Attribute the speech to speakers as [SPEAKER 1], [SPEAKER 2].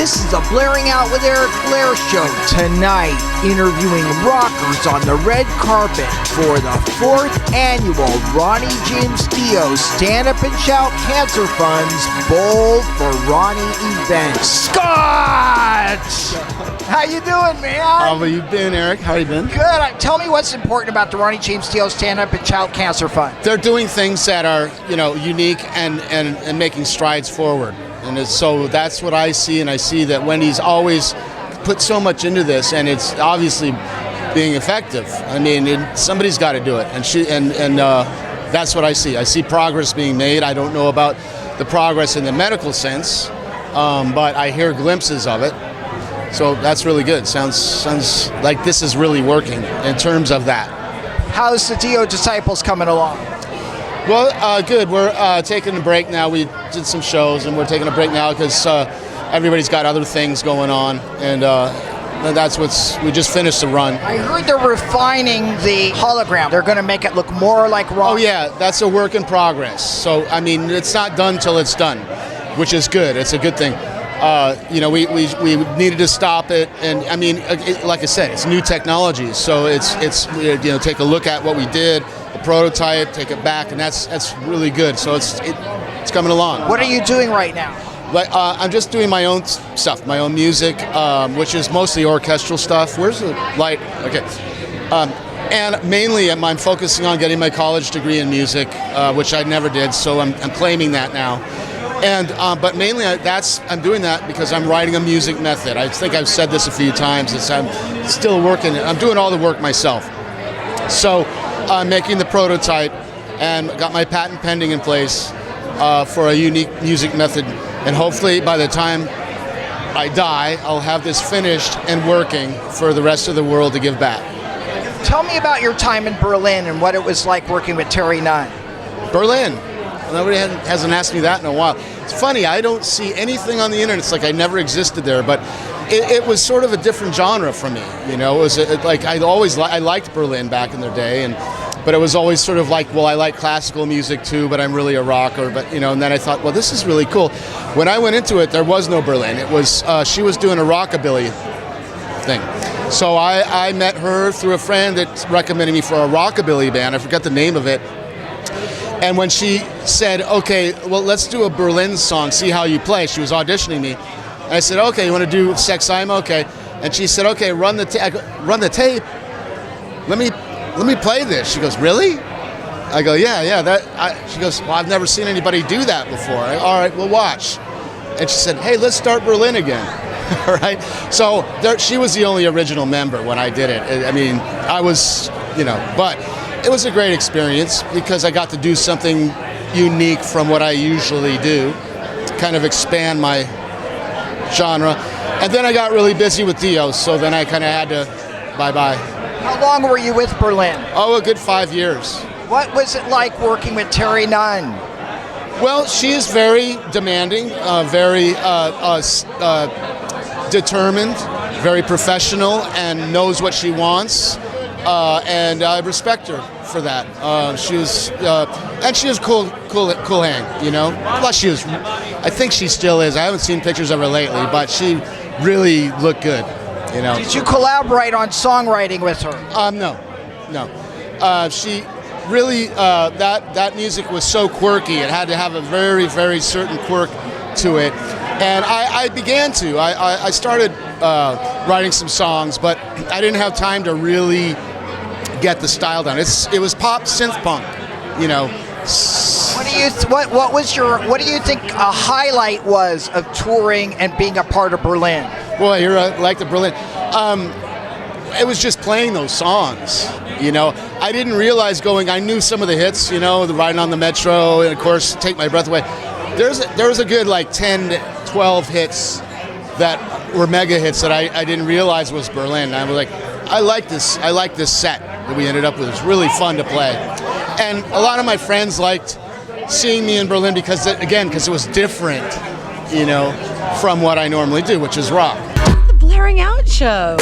[SPEAKER 1] This is a Blairing Out with Eric Blair show. Tonight, interviewing rockers on the red carpet for the 4th annual Ronnie James Dio Stand Up and Shout Cancer Fund's Bowl for Ronnie event. Scott! How you doing, man?
[SPEAKER 2] How have you been, Eric? How you been?
[SPEAKER 1] Good. Tell me what's important about the Ronnie James Dio Stand Up and Shout Cancer Fund.
[SPEAKER 2] They're doing things that are, unique and making strides forward. And so that's what I see, and I see that Wendy's always put so much into this, and it's obviously being effective. I mean, somebody's got to do it, and that's what I see. I see progress being made. I don't know about the progress in the medical sense, but I hear glimpses of it. So that's really good. Sounds like this is really working in terms of that.
[SPEAKER 1] How's the Dio Disciples coming along?
[SPEAKER 2] Well, good. We're taking a break now. We did some shows, and we're taking a break now because everybody's got other things going on, and we just finished the run.
[SPEAKER 1] I heard they're refining the hologram. They're going to make it look more like Ronnie.
[SPEAKER 2] Oh yeah, that's a work in progress. So I mean, it's not done till it's done, which is good. It's a good thing. We needed to stop it, and I mean, like I said, it's new technology. So it's take a look at what we did. Prototype, take it back, and that's really good. So it's coming along.
[SPEAKER 1] What are you doing right now?
[SPEAKER 2] I'm just doing my own stuff, my own music, which is mostly orchestral stuff. Where's the light? Okay. And mainly I'm focusing on getting my college degree in music, which I never did, so I'm claiming that now. And but mainly I'm doing that because I'm writing a music method. I think I've said this a few times. I'm still working. I'm doing all the work myself. So I'm making the prototype and got my patent pending in place for a unique music method. And hopefully by the time I die, I'll have this finished and working for the rest of the world to give back.
[SPEAKER 1] Tell me about your time in Berlin and what it was like working with Terri Nunn.
[SPEAKER 2] Berlin. Nobody hasn't asked me that in a while. It's funny, I don't see anything on the internet. It's like I never existed there, but it was sort of a different genre for me. It was like I liked Berlin back in their day, but it was always sort of like, well, I like classical music too, but I'm really a rocker. But and then I thought, well, this is really cool. When I went into it, there was no Berlin. It was she was doing a rockabilly thing. So I met her through a friend that recommended me for a rockabilly band. I forgot the name of it. And when she said, okay, well, let's do a Berlin song, see how you play. She was auditioning me. And I said, okay, you want to do Sex I'm Okay? And she said, okay, run the tape. Let me play this. She goes, really? I go, yeah. She goes, well, I've never seen anybody do that before. All right, we'll watch. And she said, hey, let's start Berlin again. All right. So she was the only original member when I did it. I mean, I was, but it was a great experience because I got to do something unique from what I usually do, to kind of expand my genre. And then I got really busy with Dio, so then I kind of had to bye-bye.
[SPEAKER 1] How long were you with Berlin?
[SPEAKER 2] Oh, a good 5 years.
[SPEAKER 1] What was it like working with Terri Nunn?
[SPEAKER 2] Well, she is very demanding, very determined, very professional, and knows what she wants. And I respect her for that. She was cool hang, Plus I think she still is. I haven't seen pictures of her lately, but she really looked good,
[SPEAKER 1] Did you collaborate on songwriting with her?
[SPEAKER 2] No. She really, that music was so quirky. It had to have a very, very certain quirk to it. And I began to. I started writing some songs, but I didn't have time to really get the style down. It was pop synth punk, What do you think a highlight was of touring and being a part of Berlin? Boy, you're like the Berlin. It was just playing those songs. I didn't realize I knew some of the hits. The Riding on the Metro, and of course, Take My Breath Away. There was a good 10, 12 hits that were mega hits that I didn't realize was Berlin. And I was like, I like this set that we ended up with. It was really fun to play. And a lot of my friends liked seeing me in Berlin because it was different, from what I normally do, which is rock.
[SPEAKER 3] The Blairing Out Show.